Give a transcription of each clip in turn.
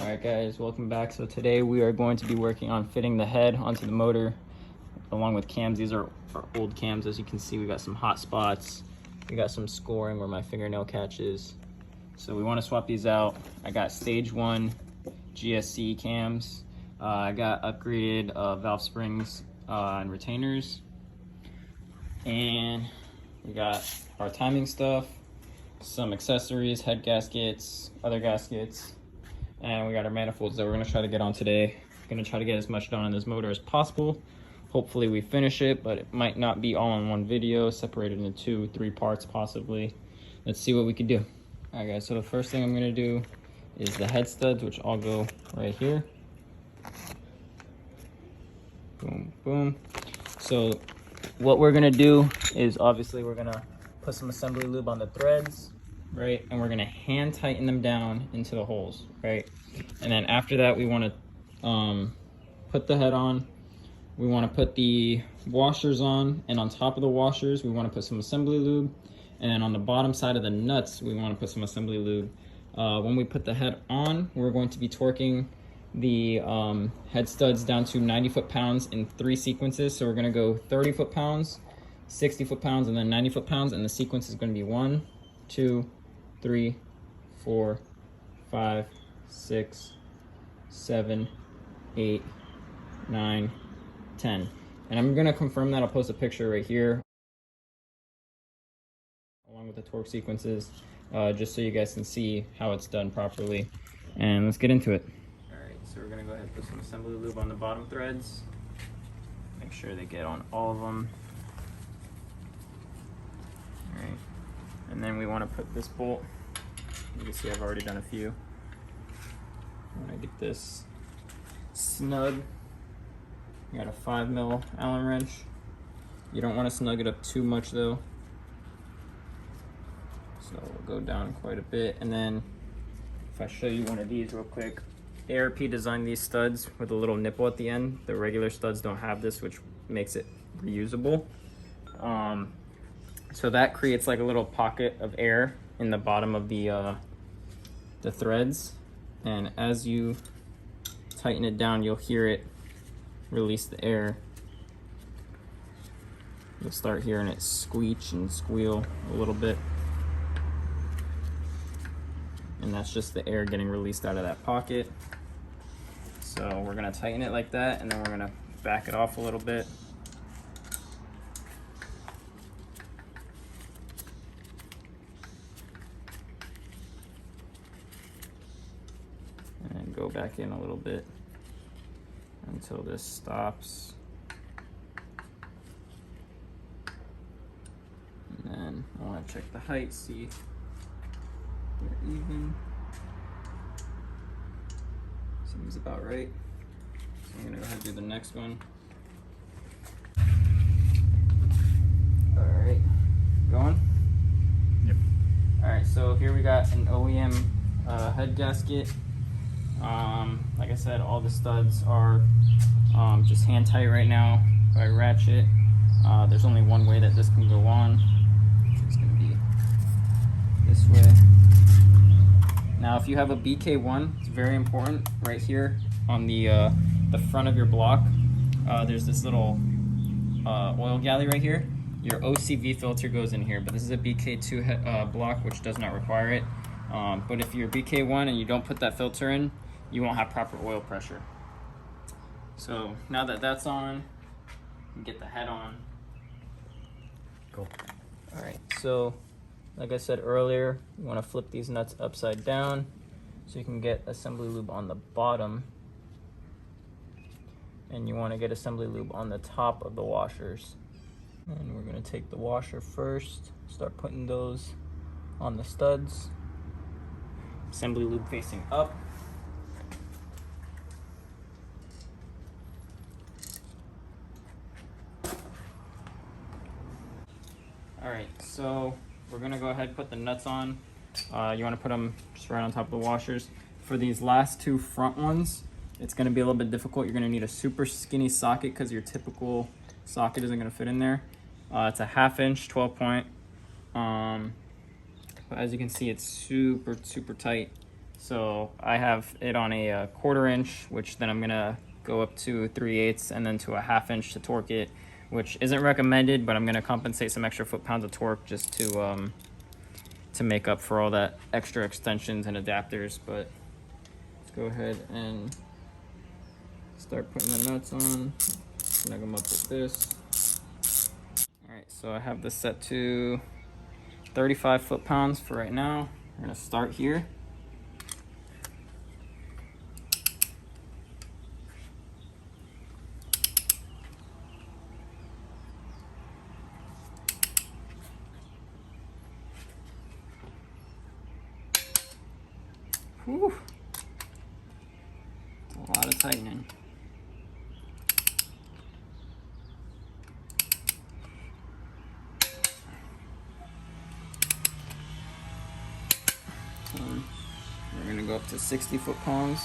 Alright guys, welcome back. So today we are going to be working on fitting the head onto the motor along with cams. These are our old cams. As you can see, we got some hot spots. We got some scoring where my fingernail catches. So we want to swap these out. I got stage 1 GSC cams. I got upgraded valve springs and retainers. And we got our timing stuff, some accessories, head gaskets, other gaskets. And we got our manifolds that we're gonna try to get on today. Gonna try to get as much done on this motor as possible. Hopefully we finish it, but it might not be all in one video, separated into 2-3 parts possibly. Let's see what we can do. All right guys, so the first thing I'm gonna do is the head studs, which all go right here. Boom, boom. So what we're gonna do is obviously we're gonna put some assembly lube on the threads, right? And we're gonna hand tighten them down into the holes, right? And then after that, we wanna put the head on. We wanna put the washers on, and on top of the washers, we wanna put some assembly lube. And then on the bottom side of the nuts, we wanna put some assembly lube. When we put the head on, we're going to be torquing the head studs down to 90 foot-pounds in 3 sequences. So we're gonna go 30 foot-pounds, 60 foot-pounds, and then 90 foot-pounds. And the sequence is gonna be 1, 2, 3, 4, 5, 6, 7, 8, 9, 10. And I'm gonna confirm that. I'll post a picture right here along with the torque sequences, just so you guys can see how it's done properly. And let's get into it. All right, so we're gonna go ahead and put some assembly lube on the bottom threads. Make sure they get on all of them. All right. And then we want to put this bolt. You can see I've already done a few. I want to get this snug. We got a 5mm Allen wrench. You don't want to snug it up too much though. So we'll go down quite a bit. And then if I show you one of these real quick, ARP designed these studs with a little nipple at the end. The regular studs don't have this, which makes it reusable. So that creates like a little pocket of air in the bottom of the threads. And as you tighten it down, you'll hear it release the air. You'll start hearing it squeak and squeal a little bit. And that's just the air getting released out of that pocket. So we're gonna tighten it like that, and then we're gonna back it off a little bit. And go back in a little bit until this stops. And then I want to check the height, see they're even. Seems about right. So I'm gonna go ahead and do the next one. All right, going? Yep. All right, so here we got an OEM head gasket. Like I said, all the studs are just hand tight right now by ratchet. There's only one way that this can go on. It's gonna be this way. Now, if you have a BK1, it's very important right here on the front of your block. There's this little oil galley right here. Your OCV filter goes in here, but this is a BK2 block, which does not require it. But if you're BK1 and you don't put that filter in, you won't have proper oil pressure. So now that that's on, you get the head on. Cool. All right, so like I said earlier, you want to flip these nuts upside down so you can get assembly lube on the bottom. And you want to get assembly lube on the top of the washers. And we're going to take the washer first, start putting those on the studs. Assembly lube facing up. All right, so we're gonna go ahead and put the nuts on. You wanna put them just right on top of the washers. For these last 2 front ones, it's gonna be a little bit difficult. You're gonna need a super skinny socket because your typical socket isn't gonna fit in there. It's a 1/2 inch 12-point. But as you can see, it's super tight. So I have it on a 1/4 inch, which then I'm gonna go up to 3/8 and then to a 1/2 inch to torque it, which isn't recommended, but I'm gonna compensate some extra foot-pounds of torque just to make up for all that extra extensions and adapters. But let's go ahead and start putting the nuts on, snug them up with this. All right, so I have this set to 35 foot-pounds for right now. We're gonna start here. Whew. It's a lot of tightening. We're gonna go up to 60 foot-pounds.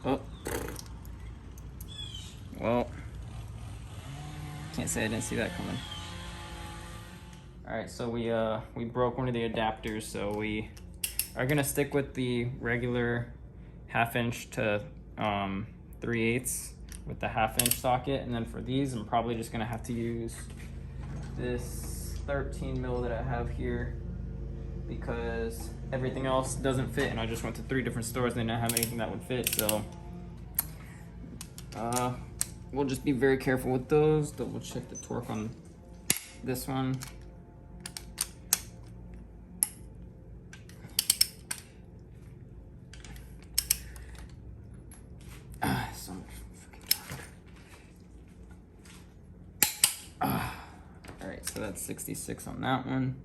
Oh, well, can't say I didn't see that coming. All right, so we broke one of the adapters, so we are gonna stick with the regular 1/2 inch to 3/8 with the 1/2 inch socket, and then for these, I'm probably just gonna have to use this 13 mil that I have here because everything else doesn't fit, and I just went to 3 different stores and they didn't have anything that would fit. So we'll just be very careful with those. Double check the torque on this one. So much freaking torque. All right, so that's 66 on that one.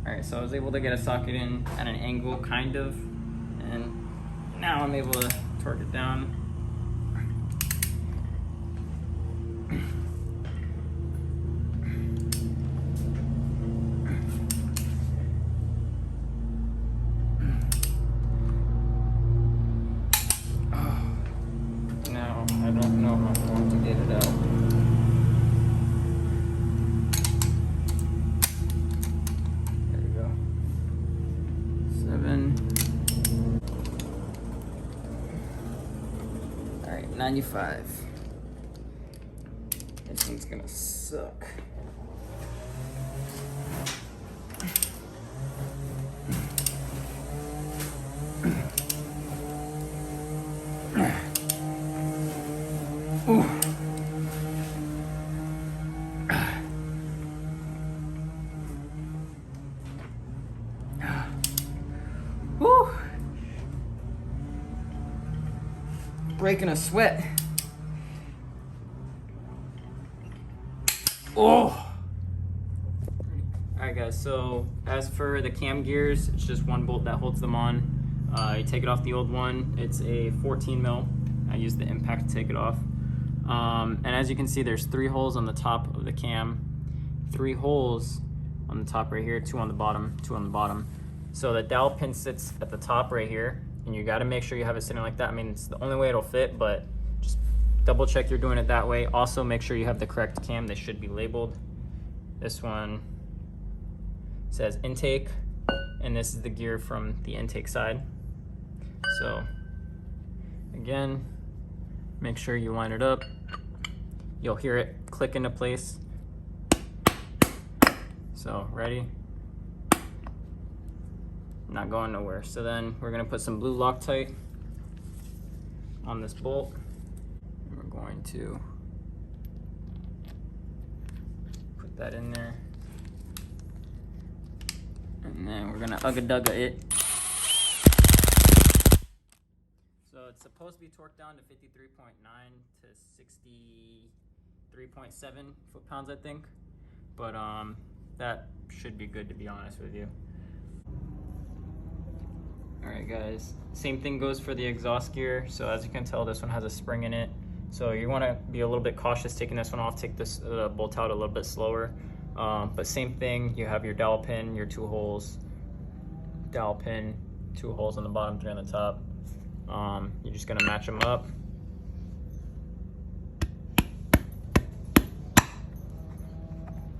All right, so I was able to get a socket in at an angle, kind of, and now I'm able to torque it down. Now, I don't know how I'm going to get it out. There we go. 7. All right, 95. This one's gonna suck. Ooh. Woo. Breaking a sweat. Oh. Alright guys, so as for the cam gears, it's just one bolt that holds them on. You take it off the old one, it's a 14 mil. I used the impact to take it off. And as you can see, there's 3 holes on the top of the cam, 3 holes on the top right here, 2 on the bottom, 2 on the bottom. So the dowel pin sits at the top right here, and you gotta make sure you have it sitting like that. I mean, it's the only way it'll fit, but just double check you're doing it that way. Also, make sure you have the correct cam. They should be labeled. This one says intake, and this is the gear from the intake side. So again, make sure you line it up. You'll hear it click into place. So ready? Not going nowhere. So then we're gonna put some blue Loctite on this bolt. And we're going to put that in there. And then we're gonna ugga-dugga it. So it's supposed to be torqued down to 53.9 to 63.7 foot-pounds, I think. But that should be good, to be honest with you. All right, guys. Same thing goes for the exhaust gear. So as you can tell, this one has a spring in it. So you want to be a little bit cautious taking this one off. Take this bolt out a little bit slower. But same thing. You have your dowel pin, your 2 holes, dowel pin, 2 holes on the bottom, 3 on the top. You're just gonna match them up.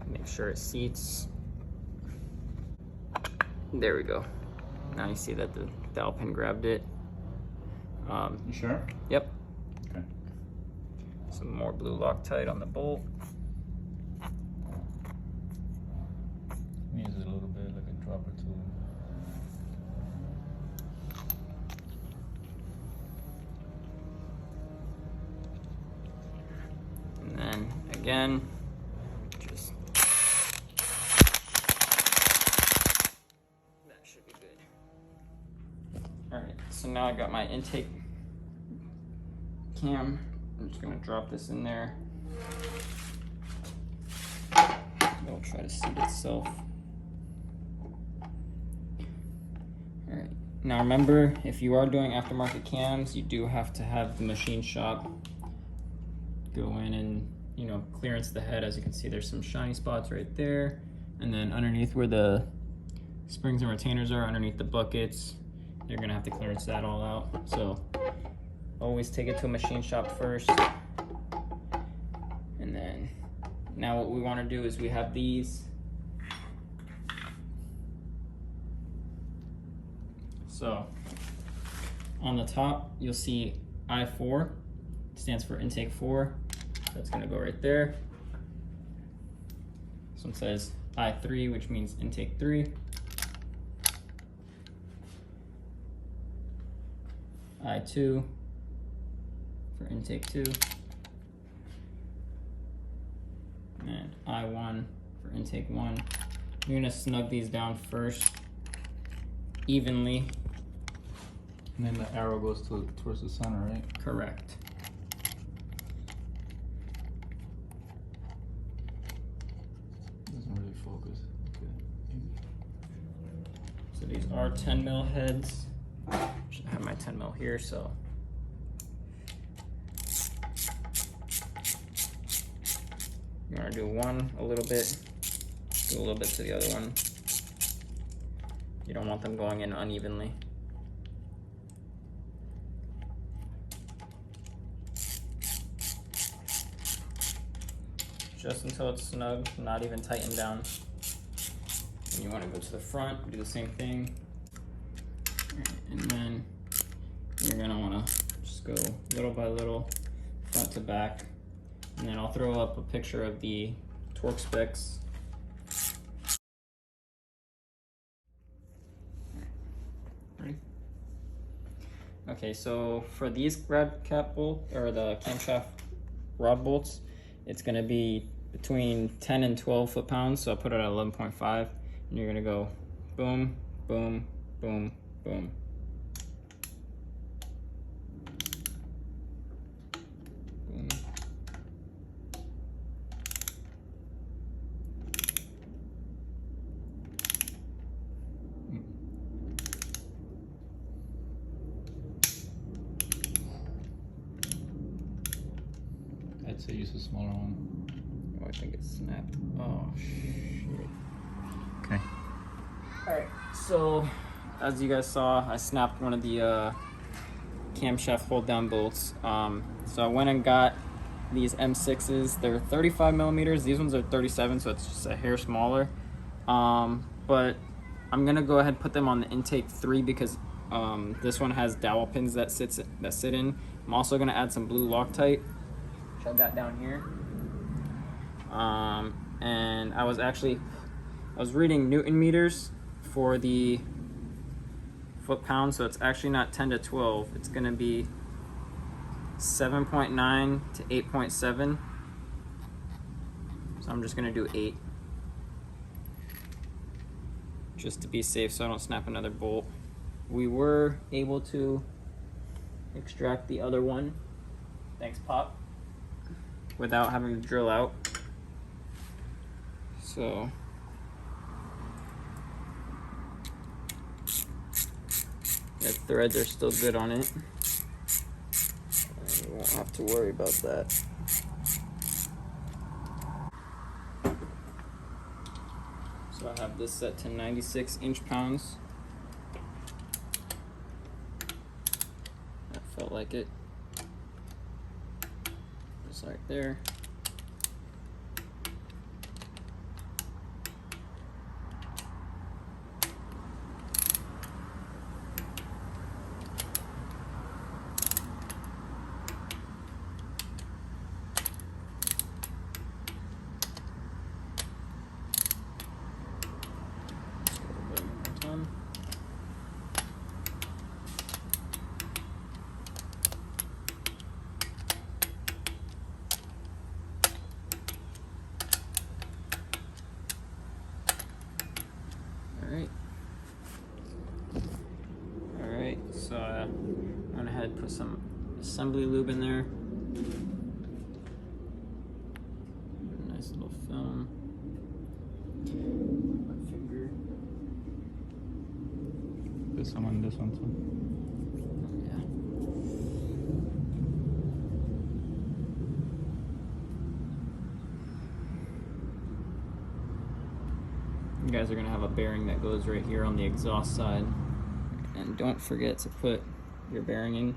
Make sure it seats. There we go. Now you see that the dowel pin grabbed it. You sure? Yep. Okay. Some more blue Loctite on the bolt. Use it a little bit, like a drop or two. And then again, just that should be good. All right, so now I got my intake cam. I'm just gonna drop this in there. It'll try to seat itself. All right, now remember, if you are doing aftermarket cams, you do have to have the machine shop go in and, you know, clearance the head. As you can see, there's some shiny spots right there. And then underneath where the springs and retainers are, underneath the buckets, you're gonna have to clearance that all out. So always take it to a machine shop first. And then now what we wanna do is we have these. So on the top, you'll see I4, stands for intake 4. That's gonna go right there. This one says I3, which means intake 3. I2 for intake 2. And I1 for intake 1. You're gonna snug these down first, evenly. And then the arrow goes towards the center, right? Correct. Doesn't really focus. Okay. So these are 10 mil heads. Should have my 10 mil here, so. You wanna do one a little bit, do a little bit to the other one. You don't want them going in unevenly. Just until it's snug, not even tightened down. And you want to go to the front, do the same thing. And then you're gonna want to just go little by little, front to back. And then I'll throw up a picture of the torque specs. Ready? Okay, so for these rod cap bolt, or the camshaft rod bolts, it's gonna be between 10 and 12 foot-pounds, so I'll put it at 11.5, and you're gonna go boom, boom, boom, boom. Boom. I'd say use a smaller one. Oh, I think it snapped. Oh, shit. Okay. Alright, so as you guys saw, I snapped one of the camshaft hold down bolts. So I went and got these M6s. They're 35 millimeters. These ones are 37, so it's just a hair smaller. But I'm gonna go ahead and put them on the intake 3 because this one has dowel pins that sit in. I'm also gonna add some blue Loctite, which I've got down here. And I was reading Newton meters for the foot-pound, so it's actually not 10 to 12. It's gonna be 7.9 to 8.7. So I'm just gonna do 8. Just to be safe so I don't snap another bolt. We were able to extract the other one, thanks Pop, without having to drill out. So the threads are still good on it. You won't have to worry about that. So I have this set to 96 inch-pounds. like it. Just right there. Alright, so I went ahead and put some assembly lube in there. Nice little film. My finger. This one and this one too. Yeah. You guys are gonna have a bearing that goes right here on the exhaust side. And don't forget to put your bearing in.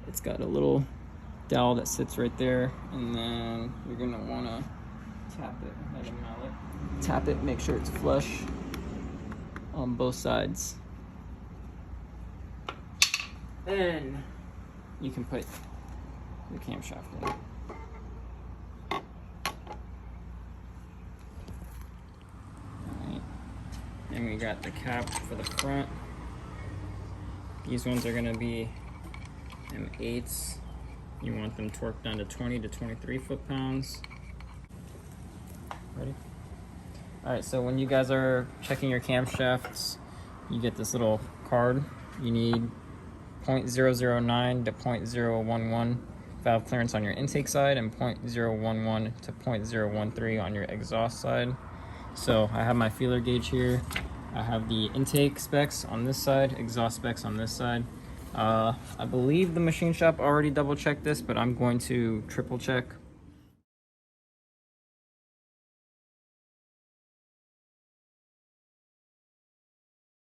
It's got a little dowel that sits right there, and then you're gonna wanna tap it like a mallet. Tap it, make sure it's flush on both sides. Then you can put your camshaft in. And we got the cap for the front. These ones are gonna be M8s. You want them torqued down to 20 to 23 foot-pounds. Ready? All right, so when you guys are checking your camshafts, you get this little card. You need 0.009 to 0.011 valve clearance on your intake side and 0.011 to 0.013 on your exhaust side. So I have my feeler gauge here. I have the intake specs on this side, exhaust specs on this side. I believe the machine shop already double checked this, but I'm going to triple check